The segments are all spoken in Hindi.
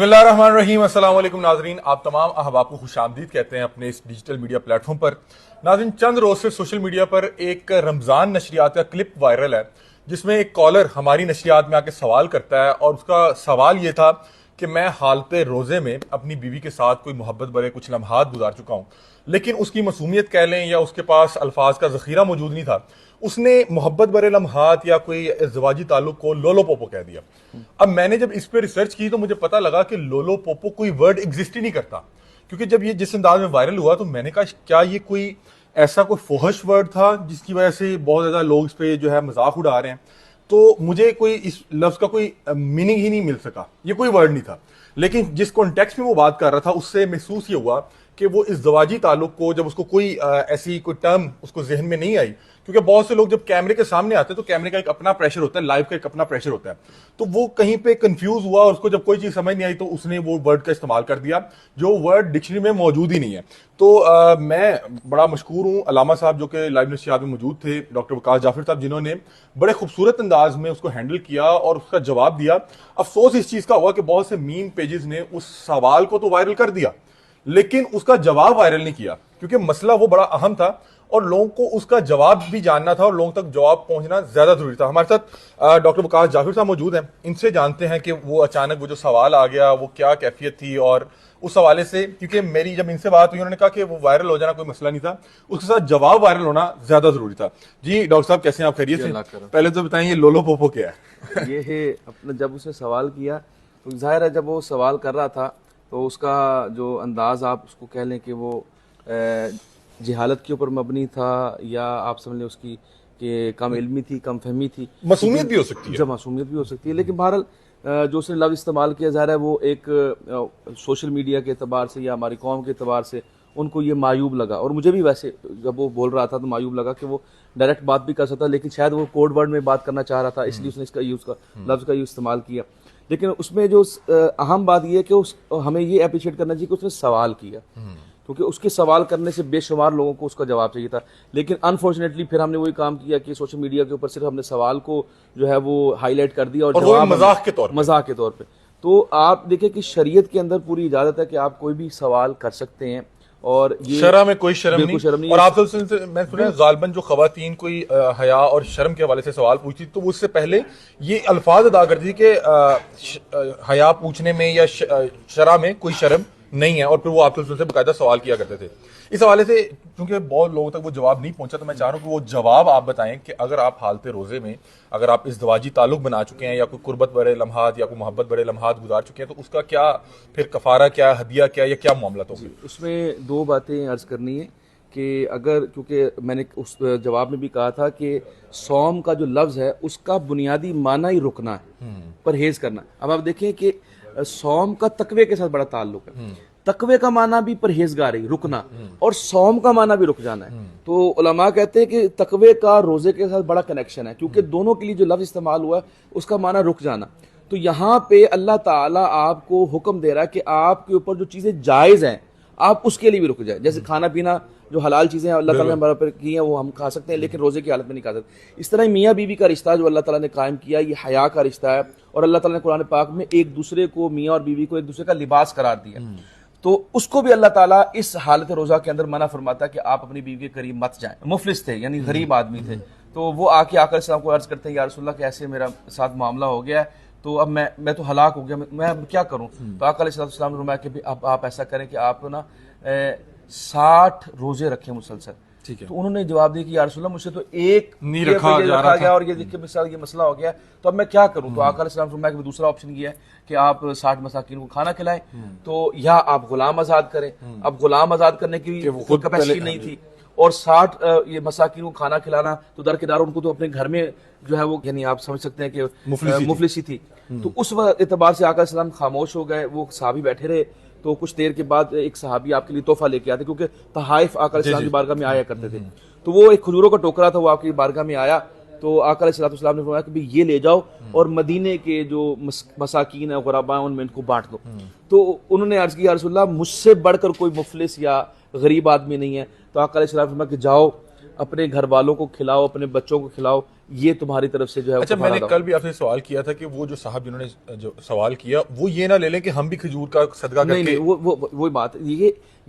बिस्मिल्लाहिर्रहमानिर्रहीम। अस्सलाम वालेकुम नाजरीन, आप तमाम अहबाब को खुशामदीद कहते हैं अपने इस डिजिटल मीडिया प्लेटफॉर्म पर। नाजरीन, चंद रोज से सोशल मीडिया पर एक रमज़ान नशरियात का क्लिप वायरल है जिसमें एक कॉलर हमारी नशरियात में आके सवाल करता है और उसका सवाल ये था कि मैं हालते रोज़े में अपनी बीवी के साथ कोई मोहब्बत भरे कुछ लम्हात गुजार चुका हूँ, लेकिन उसकी मासूमियत कह लें या उसके पास अल्फाज का जखीरा मौजूद नहीं था। उसने मोहब्बत भरे लम्हात या कोई इज़्दिवाजी ताल्लुक को लोलो पोपो कह दिया। अब मैंने जब इस पर रिसर्च की तो मुझे पता लगा कि लोलो पोपो कोई वर्ड एग्जिस्ट ही नहीं करता, क्योंकि जब ये जिस अंदाज में वायरल हुआ तो मैंने कहा क्या ये कोई ऐसा कोई फोहश वर्ड था जिसकी वजह से बहुत ज्यादा लोग इस पे जो है मजाक उड़ा रहे हैं। तो मुझे कोई इस लफ्ज का कोई मीनिंग ही नहीं मिल सका, ये कोई वर्ड नहीं था। लेकिन जिस कॉन्टेक्स्ट में वो बात कर रहा था उससे महसूस ये हुआ कि वो इज़्दिवाजी ताल्लुक को जब उसको कोई ऐसी कोई टर्म उसको जहन में नहीं आई, क्योंकि बहुत से लोग जब कैमरे के सामने आते हैं तो कैमरे का एक अपना प्रेशर होता है, लाइव का एक अपना प्रेशर होता है, तो वो कहीं पे कंफ्यूज हुआ और उसको जब कोई चीज समझ नहीं आई तो उसने वो वर्ड का इस्तेमाल कर दिया जो वर्ड डिक्शनरी में मौजूद ही नहीं है। तो मैं बड़ा मशकूर हूँ अलामा साहब जो कि लाइव नशियात में मौजूद थे, डॉक्टर वकास जाफर साहब, जिन्होंने बड़े खूबसूरत अंदाज में उसको हैंडल किया और उसका जवाब दिया। अफसोस इस चीज का हुआ कि बहुत से मीम पेजेस ने उस सवाल को तो वायरल कर दिया लेकिन उसका जवाब वायरल नहीं किया, क्योंकि मसला वो बड़ा अहम था और लोगों को उसका जवाब भी जानना था और लोगों तक जवाब पहुंचना ज्यादा जरूरी था। हमारे साथ डॉक्टर वकास जाफिर साहब मौजूद हैं, इनसे जानते हैं कि वो अचानक वो जो सवाल आ गया वो क्या कैफियत थी और उस हवाले से, क्योंकि मेरी जब इनसे बात हुई उन्होंने कहा कि वो वायरल हो जाना कोई मसला नहीं था, उसके साथ जवाब वायरल होना ज्यादा जरूरी था। जी डॉक्टर साहब, कैसे हैं आप? खैरियत से? पहले तो बताएं ये लोलो पोपो क्या है? ये है अपना, जब उसने सवाल किया तो जाहिर है जब वो सवाल कर रहा था तो उसका जो अंदाज आप उसको कह लें कि वो जहालत के ऊपर मबनी था, या आप समझ लें उसकी कि कम इल्मी थी, कम फहमी थी, मासूमियत भी हो सकती है। मासूमियत भी हो सकती है। लेकिन बहरहाल जो उसने लफ्ज़ इस्तेमाल किया ज़ाहिर है वो एक सोशल मीडिया के अतबार से या हमारी कौम के अतबार से उनको ये मायूब लगा, और मुझे भी वैसे जब वो बोल रहा था तो मायूब लगा कि वो डायरेक्ट बात भी कर सकता, लेकिन शायद वो कोड वर्ड में बात करना चाह रहा था, इसलिए उसने इसका यूज़ का लफ्ज़ का यूज़ इस्तेमाल किया। लेकिन उसमें जो अहम बात यह है कि हमें ये अप्रिशिएट करना चाहिए कि उसने सवाल किया, क्योंकि उसके सवाल करने से बेशुमार लोगों को उसका जवाब चाहिए था। लेकिन अनफॉर्चुनेटली फिर हमने वही काम किया कि सोशल मीडिया के ऊपर सिर्फ हमने सवाल को जो है वो हाईलाइट कर दिया और जवाब मजाक के तौर पे। तो आप देखिए कि शरीयत के अंदर पूरी इजाजत है कि आप कोई भी सवाल कर सकते हैं और ये शर्म में कोई शर्म नहीं। और आप मैं सुना गालबन जो खवातीन कोई हया और शर्म के हवाले से सवाल पूछती तो उससे पहले ये अल्फाज अदा करती थी कि हया पूछने में या शरा में कोई शर्म नहीं है, और फिर वो आपसे बाकायदा सवाल किया करते थे। इस हवाले से क्योंकि बहुत लोगों तक वो जवाब नहीं पहुंचा तो मैं चाह रहा हूँ कि वो जवाब आप बताएं कि अगर आप हालते रोजे में अगर आप इज़्दिवाजी ताल्लुक बना चुके हैं या कोई कुर्बत बड़े लम्हात या कोई मोहब्बत बड़े लम्हात गुजार चुके हैं तो उसका क्या फिर कफारा क्या, हदिया क्या, या क्या मामला तो? उसमें दो बातें अर्ज करनी है कि अगर, क्योंकि मैंने उस जवाब में भी कहा था कि सौम का जो लफ्ज़ है उसका बुनियादी माना ही रुकना है, परहेज करना। अब आप देखें कि सौम का तकवे के साथ बड़ा ताल्लुक है। तकवे का माना भी परहेजगारी, रुकना, और सौम का माना भी रुक जाना है। तो उलमा कहते हैं कि तकवे का रोजे के साथ बड़ा कनेक्शन है, क्योंकि दोनों के लिए जो लफ्ज इस्तेमाल हुआ है उसका माना रुक जाना। तो यहाँ पे अल्लाह ताला आपको हुक्म दे रहा है कि आपके ऊपर जो चीजें जायज हैं आप उसके लिए भी रुक जाए। जैसे खाना पीना, जो हलाल चीजें अल्लाह ताला ने हमारे पर की हैं वो हम खा सकते हैं, लेकिन रोजे की हालत में नहीं खा सकते। इस तरह मियाँ बीवी का रिश्ता जो अल्लाह ताला ने कायम किया ये हया का रिश्ता है, और अल्लाह ताला ने कुरान पाक में एक दूसरे को, मियाँ और बीवी को एक दूसरे का लिबास करार दिया। तो उसको भी अल्लाह ताला इस हालत रोजा के अंदर मना फरमाता है कि आप अपनी बीवी के करीब मत जाएं। मुफलिस थे यानी गरीब आदमी थे, तो वो आके आकर सलाम को अर्ज करते हैं, या रसूलल्लाह कि ऐसे मेरा साथ मामला हो गया है, तो अब मैं तो हलाक हो गया, मैं अब क्या करूं? तो आका अलैहिस्सलाम ने फरमाया कि अब आप ऐसा करें कि आप ना 60 रोजे रखें मुसलसल। ठीक है। तो उन्होंने जवाब दिया कि या रसूलल्लाह मुझसे तो एक नहीं रखा गया और ये देखिए मिसाल ये मसला हो गया, तो अब मैं क्या करूं? तो आका अलैहिस्सलाम ने फरमाया कि दूसरा ऑप्शन ये है कि आप 60 मसाकिन को खाना खिलाएं, तो या आप गुलाम आजाद करें। अब गुलाम आजाद करने की कैपेसिटी नहीं थी, और 60 ये मसाकिन को खाना खिलाना तो दरकिनार उनको तो अपने घर में जो है वो, यानी आप समझ सकते हैं कि मुफलिसी थी। तो उस एतबार से आका अलैहिस्सलाम खामोश हो गए, वो सहाबी बैठे रहे। तो कुछ देर के बाद एक सहाबी आपके लिए तोहफा लेके आते, क्योंकि तहाइफ आका अलैहिस्सलाम की बारगाह में आया करते थे। तो वो एक खजूरों का टोकरा था, वो आपकी बारगाह में आया, तो आका अलैहिस्सलाम ने फरमाया कि ये ले जाओ और मदीने के जो मसाकीन है, गुरबा, उनमें इनको बांट दो। तो उन्होंने अर्ज किया, या रसूलल्लाह मुझसे बढ़कर कोई मुफलिस या गरीब आदमी नहीं है। तो आका अलैहिस्सलाम ने फरमाया कि जाओ अपने घर वालों को खिलाओ, अपने बच्चों को खिलाओ, ये तुम्हारी तरफ से जो है अच्छा, तुम्हारा मैंने कल भी आपसे सवाल किया था कि वो जो साहब जिन्होंने जो सवाल किया वो ये ना ले लें कि हम भी खजूर का सदका नहीं करके। नहीं वो बात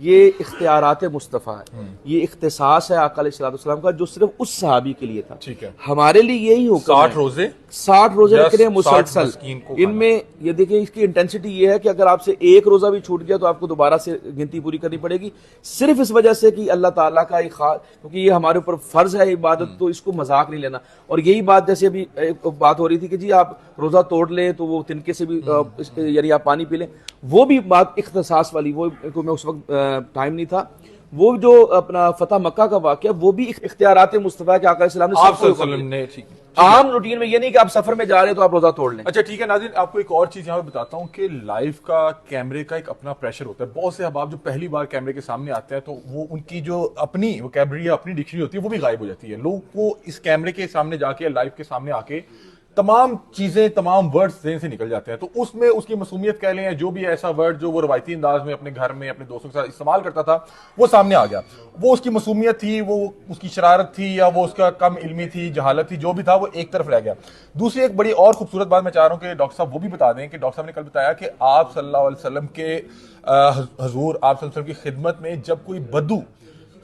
ये इख्तियारात मुस्तफ़ा है, ये इख्तिसास है आका अलैहिस्सलाम का जो सिर्फ उस सहाबी के लिए था। ठीक है। हमारे लिए यही हुक्म 60 है, रोजे 60 रोजे या रखने 60 मुसलसल। मस्कीन को खाना। इनमें ये देखिए इसकी इंटेंसिटी ये है कि अगर आपसे एक रोजा भी छूट गया तो आपको दोबारा से गिनती पूरी करनी पड़ेगी, सिर्फ इस वजह से कि अल्लाह ताला का एक खास, क्योंकि ये हमारे ऊपर फर्ज है इबादत, तो इसको मजाक नहीं लेना। और यही बात जैसे अभी एक बात हो रही थी कि जी आप रोजा तोड़ लें तो वो तिनके से भी यानी आप पानी पी लें, वो भी बात इख्तिसास वाली, वो को मैं उस वक्त टाइम नहीं था। वो जो अपना फतह मक्का का वाकया, वो भी इख्तियारात मुस्तफ़ा के आका अलैहिस्सलाम ने आप सबको हुक्म सल्लल्लाहु दिया। अलैहि वसल्लम ने। ठीक। आम रूटीन में ये नहीं कि आप सफर में जा रहे हैं तो आप रोजा तोड़ लें। अच्छा ठीक है नाज़रीन, आपको एक और चीज यहाँ पे बताता हूँ कि लाइव का कैमरे का एक अपना प्रेशर होता है। बहुत से अहबाब जो पहली बार कैमरे के सामने आते हैं तो वो उनकी जो अपनी वोकैबुलरी या अपनी डिक्शनरी होती है वो भी गायब हो जाती है। लोग को इस कैमरे के सामने जाके, लाइव के सामने आके तमाम चीजें, तमाम वर्ड्स ज़हन से निकल जाते हैं। तो उसमें उसकी मसूमियत कह लें, जो भी ऐसा वर्ड जो वो रवायती अंदाज में अपने घर में अपने दोस्तों के साथ इस्तेमाल करता था वो सामने आ गया। वो उसकी मसूमियत थी, वो उसकी शरारत थी, या वो उसका कम इल्मी थी, जहालत थी, जो भी था वो एक तरफ रह गया। दूसरी एक बड़ी और खूबसूरत बात मैं चाह रहा हूँ कि डॉक्टर साहब वो भी बता दें कि डॉक्टर साहब ने कल बताया कि आप सल्लल्लाहु अलैहि वसल्लम के हजूर, आप सल्लल्लाहु अलैहि वसल्लम की खिदमत में जब कोई बद्दू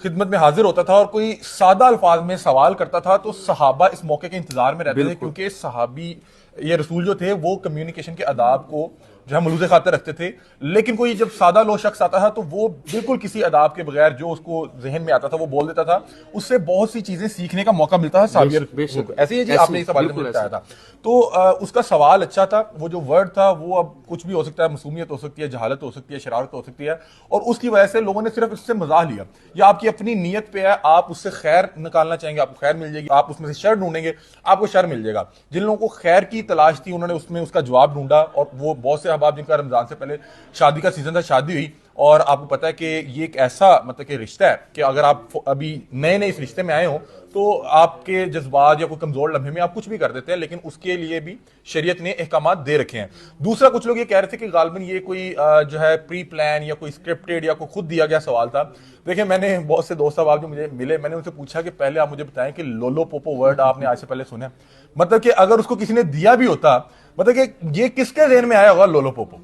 खिदमत में हाजिर होता था और कोई सादा अल्फाज में सवाल करता था तो सहाबा इस मौके के इंतजार में रहते थे, क्योंकि सहाबी ये रसूल जो थे वो कम्युनिकेशन के आदाब को जो है मलूज़े खातिर रखते थे। लेकिन कोई जब सादा लो शख्स आता था तो वो बिल्कुल किसी अदाब के बगैर जो उसको जहन में आता था वो बोल देता था। उससे बहुत सी चीजें सीखने का मौका मिलता था साबियर को। ऐसे ही जी आपने इस हवाले में बताया था। तो उसका सवाल अच्छा था, वो जो वर्ड था वो अब कुछ भी हो सकता है, मसूमियत हो सकती है, जहालत हो सकती है, शरारत हो सकती है, और उसकी वजह से लोगों ने सिर्फ इससे मजाक लिया। या आपकी अपनी नीयत पे है, आप उससे खैर निकालना चाहेंगे, आपको खैर मिल जाएगी, आप उसमें से शर ढूंढेंगे, आपको शर मिल जाएगा। जिन लोगों को खैर की तलाश थी उन्होंने उसमें उसका जवाब ढूंढा, और वो बहुत से अहबाब जिनका रमजान से पहले शादी का सीजन था, शादी हुई, और आपको पता है कि ये एक ऐसा मतलब कि रिश्ता है कि अगर आप अभी नए नए इस रिश्ते में आए हो तो आपके जज्बात या कोई कमजोर लम्हे में आप कुछ भी कर देते हैं, लेकिन उसके लिए भी शरीयत ने अहकाम दे रखे हैं। दूसरा, कुछ लोग ये कह रहे थे कि गालिबन ये कोई जो है प्री प्लान या कोई स्क्रिप्टेड या कोई खुद दिया गया सवाल था। देखिए, मैंने बहुत से दोस्त साहब जो मुझे मिले, मैंने उनसे पूछा कि पहले आप मुझे बताएं कि लोलो पोपो वर्ड आपने आज से पहले सुना? मतलब कि अगर उसको किसी ने दिया भी होता, मतलब कि ये किसके ज़हन में आया होगा लोलो पोपो?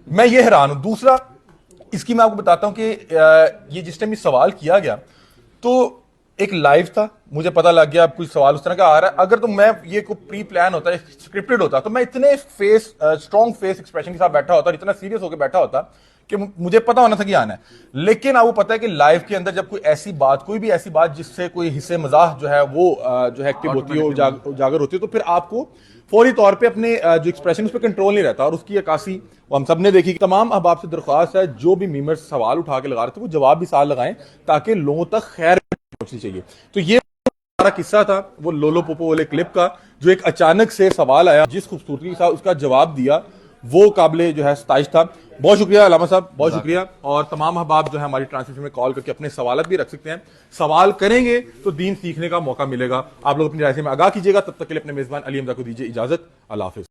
मैं ये हैरान हूं। दूसरा, इसकी मैं आपको बताता हूं कि ये जिस टाइम सवाल किया गया तो एक लाइव था, मुझे पता लग गया अब कुछ सवाल उस तरह का आ रहा है। अगर तो मैं ये कोई प्री प्लान होता है, स्क्रिप्टेड होता, तो मैं इतने स्ट्रॉन्ग फेस एक्सप्रेशन के साथ बैठा होता और इतना सीरियस होकर बैठा होता कि मुझे पता होना था कि आना है। लेकिन आपको पता है कि लाइव के अंदर जब कोई ऐसी बात, कोई भी ऐसी बात जिससे कोई हिस्से मजाक जो है वो जो है एक्टिव होती है, उजागर होती है, तो फिर आपको फौरी तौर पे अपने जो एक्सप्रेशन उस पर कंट्रोल नहीं रहता, और उसकी अक्कासी हम सब ने देखी। तमाम अहबाब से दरख्वास्त है, जो भी मीमर्स सवाल उठा के लगा रहे थे वो जवाब भी साथ लगाएं ताकि लोगों तक खैर पहुंचनी चाहिए। तो ये हमारा किस्सा था वो लोलो पोपो वाले क्लिप का, जो एक अचानक से सवाल आया, जिस खूबसूरती के साथ उसका जवाब दिया वो काबिले जो है सताइश था। बहुत शुक्रिया अलामा साहब, बहुत शुक्रिया। और तमाम अहबाब जो है हमारी ट्रांसलेशन में कॉल करके अपने सवाल भी रख सकते हैं। सवाल करेंगे तो दीन सीखने का मौका मिलेगा। आप लोग अपनी राय से में आगाह कीजिएगा। तब तक के लिए अपने मेजबान अली हमजा को दीजिए इजाजत। अल्लाह हाफिज।